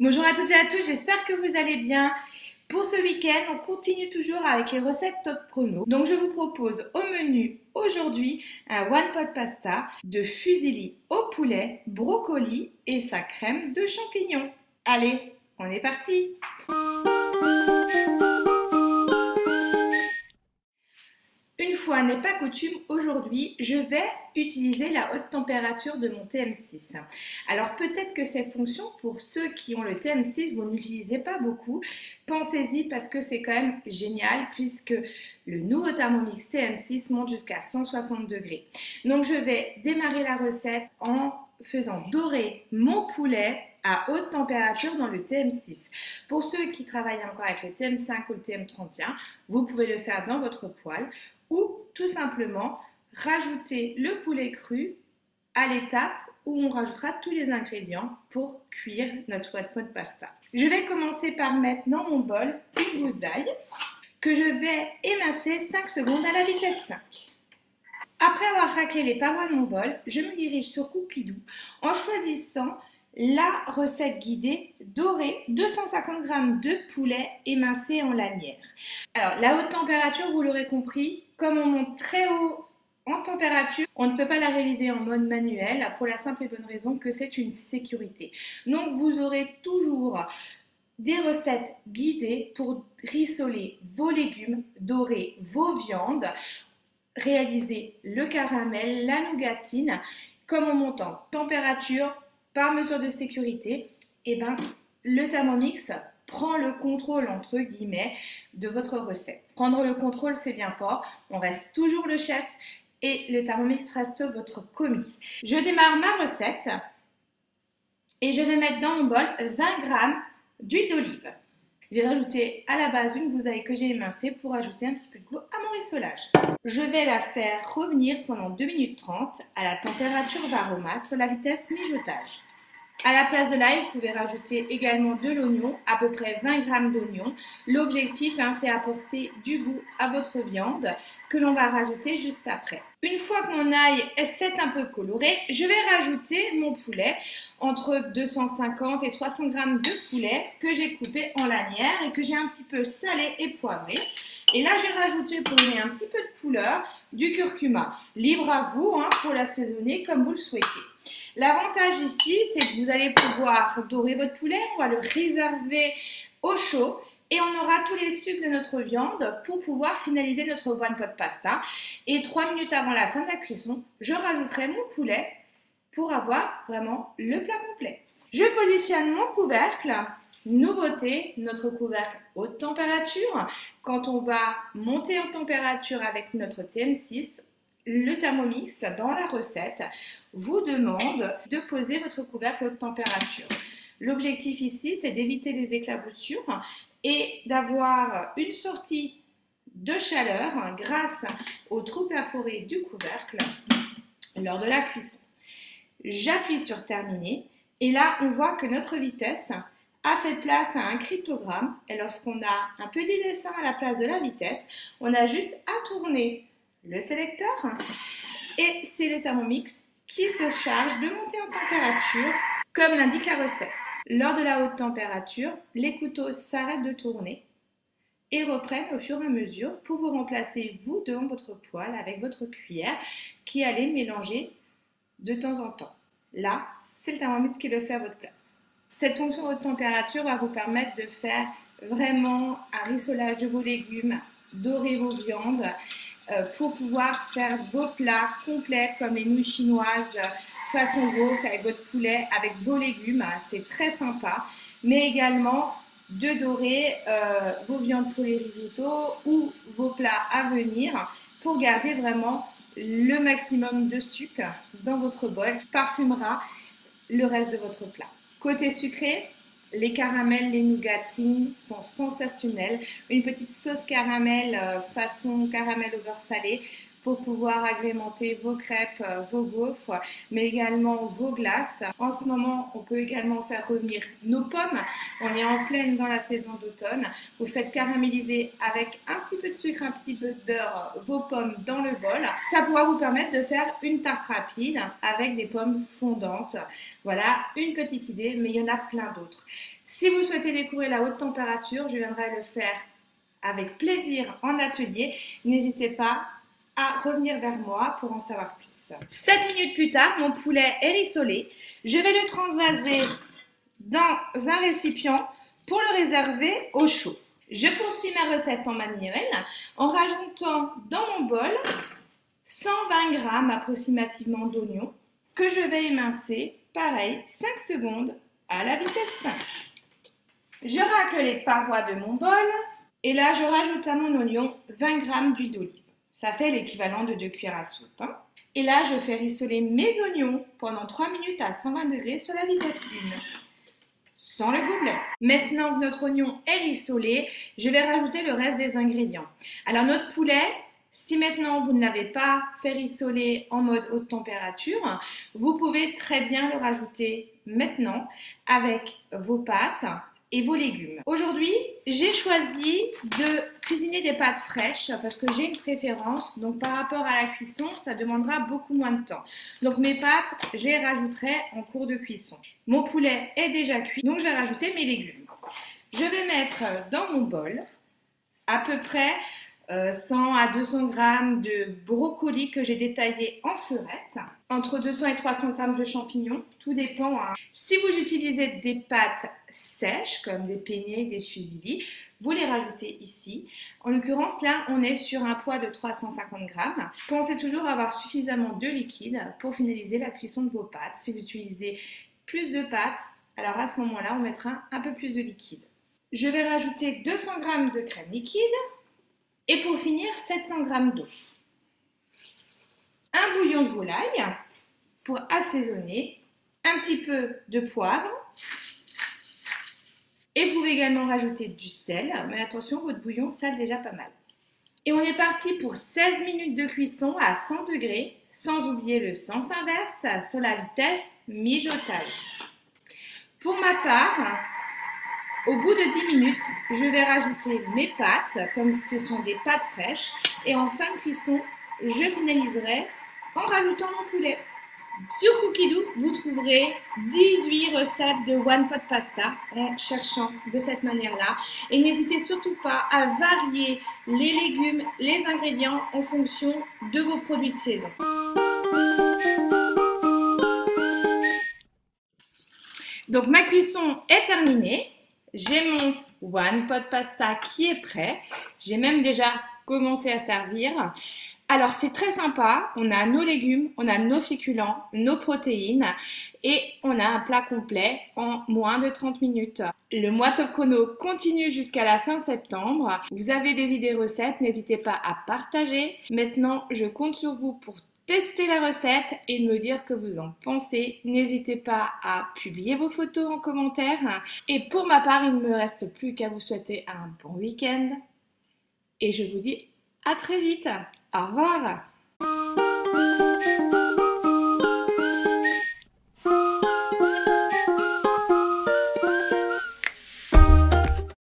Bonjour à toutes et à tous, j'espère que vous allez bien. Pour ce week-end, on continue toujours avec les recettes top chrono. Donc je vous propose au menu aujourd'hui un one pot pasta de fusilli au poulet, brocoli et sa crème de champignons. Allez, on est parti! Une fois n'est pas coutume, aujourd'hui, je vais utiliser la haute température de mon TM6. Alors peut-être que ces fonctions, pour ceux qui ont le TM6, vous n'utilisez pas beaucoup. Pensez-y parce que c'est quand même génial puisque le nouveau Thermomix TM6 monte jusqu'à 160 degrés. Donc je vais démarrer la recette en faisant dorer mon poulet à haute température dans le TM6. Pour ceux qui travaillent encore avec le TM5 ou le TM31, vous pouvez le faire dans votre poêle ou tout simplement rajouter le poulet cru à l'étape où on rajoutera tous les ingrédients pour cuire notre one pot pasta. Je vais commencer par mettre dans mon bol une gousse d'ail que je vais émincer 5 secondes à la vitesse 5. Après avoir raclé les parois de mon bol, je me dirige sur Cookidoo en choisissant la recette guidée dorée 250 g de poulet émincé en lanière. Alors la haute température, vous l'aurez compris, comme on monte très haut en température, on ne peut pas la réaliser en mode manuel pour la simple et bonne raison que c'est une sécurité. Donc vous aurez toujours des recettes guidées pour rissoler vos légumes, dorer vos viandes, réaliser le caramel, la nougatine, comme on monte en température, par mesure de sécurité, et le Thermomix prend le contrôle entre guillemets de votre recette. Prendre le contrôle, c'est bien fort, on reste toujours le chef et le Thermomix reste votre commis. Je démarre ma recette et je vais mettre dans mon bol 20 g d'huile d'olive. J'ai rajouté à la base une gousse d'ail que j'ai émincée pour ajouter un petit peu de goût à mon rissolage. Je vais la faire revenir pendant 2 minutes 30 à la température varoma sur la vitesse mijotage. À la place de l'ail, vous pouvez rajouter également de l'oignon, à peu près 20 g d'oignon. L'objectif, c'est apporter du goût à votre viande que l'on va rajouter juste après. Une fois que mon ail s'est un peu coloré, je vais rajouter mon poulet, entre 250 et 300 g de poulet que j'ai coupé en lanières et que j'ai un petit peu salé et poivré. Et là, j'ai rajouté pour donner un petit peu de couleur du curcuma. Libre à vous pour l'assaisonner comme vous le souhaitez. L'avantage ici, c'est que vous allez pouvoir dorer votre poulet, on va le réserver au chaud et on aura tous les sucres de notre viande pour pouvoir finaliser notre one pot pasta. Et 3 minutes avant la fin de la cuisson, je rajouterai mon poulet pour avoir vraiment le plat complet. Je positionne mon couvercle. Nouveauté, notre couvercle haute température. Quand on va monter en température avec notre TM6, le Thermomix, dans la recette, vous demande de poser votre couvercle haute température. L'objectif ici, c'est d'éviter les éclaboussures et d'avoir une sortie de chaleur grâce au trou perforé du couvercle lors de la cuisson. J'appuie sur terminer et là, on voit que notre vitesse a fait place à un cryptogramme et lorsqu'on a un petit dessin à la place de la vitesse, on a juste à tourner le sélecteur et c'est le Thermomix qui se charge de monter en température comme l'indique la recette. Lors de la haute température, les couteaux s'arrêtent de tourner et reprennent au fur et à mesure pour vous remplacer vous devant votre poêle avec votre cuillère qui allez mélanger de temps en temps. Là, c'est le Thermomix qui le fait à votre place. Cette fonction haute température va vous permettre de faire vraiment un rissolage de vos légumes, dorer vos viandes, pour pouvoir faire vos plats complets comme les nouilles chinoises façon wok avec votre poulet, avec vos légumes, c'est très sympa, mais également de dorer vos viandes pour les risottos ou vos plats à venir pour garder vraiment le maximum de sucre dans votre bol, parfumera le reste de votre plat. Côté sucré, les caramels, les nougatines sont sensationnels. Une petite sauce caramel façon caramel au beurre salé pour pouvoir agrémenter vos crêpes, vos gaufres, mais également vos glaces. En ce moment, on peut également faire revenir nos pommes. On est en pleine dans la saison d'automne. Vous faites caraméliser avec un petit peu de sucre, un petit peu de beurre, vos pommes dans le bol. Ça pourra vous permettre de faire une tarte rapide avec des pommes fondantes. Voilà, une petite idée, mais il y en a plein d'autres. Si vous souhaitez découvrir la haute température, je viendrai le faire avec plaisir en atelier. N'hésitez pas à revenir vers moi pour en savoir plus. 7 minutes plus tard, mon poulet est rissolé. Je vais le transvaser dans un récipient pour le réserver au chaud. Je poursuis ma recette en manuel en rajoutant dans mon bol 120 g approximativement d'oignons que je vais émincer, pareil, 5 secondes à la vitesse 5. Je racle les parois de mon bol et là je rajoute à mon oignon 20 g d'huile d'olive. Ça fait l'équivalent de 2 cuillères à soupe. Et là je fais rissoler mes oignons pendant 3 minutes à 120 degrés sur la vitesse 1. Sans le gobelet. Maintenant que notre oignon est rissolé, je vais rajouter le reste des ingrédients. Alors notre poulet, si maintenant vous ne l'avez pas fait rissoler en mode haute température, vous pouvez très bien le rajouter maintenant avec vos pâtes et vos légumes. Aujourd'hui, j'ai choisi de cuisiner des pâtes fraîches parce que j'ai une préférence. Donc par rapport à la cuisson, ça demandera beaucoup moins de temps. Donc mes pâtes, je les rajouterai en cours de cuisson. Mon poulet est déjà cuit, donc je vais rajouter mes légumes. Je vais mettre dans mon bol à peu près 100 à 200 g de brocolis que j'ai détaillé en fleurettes, entre 200 et 300 g de champignons, tout dépend. Si vous utilisez des pâtes sèches comme des penne, des fusilli, vous les rajoutez ici. En l'occurrence, là, on est sur un poids de 350 g. Pensez toujours à avoir suffisamment de liquide pour finaliser la cuisson de vos pâtes. Si vous utilisez plus de pâtes, alors à ce moment-là, on mettra un peu plus de liquide. Je vais rajouter 200 g de crème liquide. Et pour finir, 700 g d'eau. Un bouillon de volaille pour assaisonner, un petit peu de poivre. Et vous pouvez également rajouter du sel, mais attention, votre bouillon sale déjà pas mal. Et on est parti pour 16 minutes de cuisson à 100 degrés, sans oublier le sens inverse sur la vitesse mijotage. Pour ma part, au bout de 10 minutes, je vais rajouter mes pâtes, comme ce sont des pâtes fraîches. Et en fin de cuisson, je finaliserai en rajoutant mon poulet. Sur Cookidoo, vous trouverez 18 recettes de One Pot Pasta en cherchant de cette manière-là. Et n'hésitez surtout pas à varier les légumes, les ingrédients en fonction de vos produits de saison. Donc ma cuisson est terminée. J'ai mon One Pot Pasta qui est prêt. J'ai même déjà commencé à servir. Alors c'est très sympa, on a nos légumes, on a nos féculents, nos protéines et on a un plat complet en moins de 30 minutes. Le mois Top Chrono continue jusqu'à la fin septembre. Vous avez des idées recettes, n'hésitez pas à partager. Maintenant, je compte sur vous pour tester la recette et de me dire ce que vous en pensez. N'hésitez pas à publier vos photos en commentaire. Et pour ma part, il ne me reste plus qu'à vous souhaiter un bon week-end. Et je vous dis à très vite. Au revoir.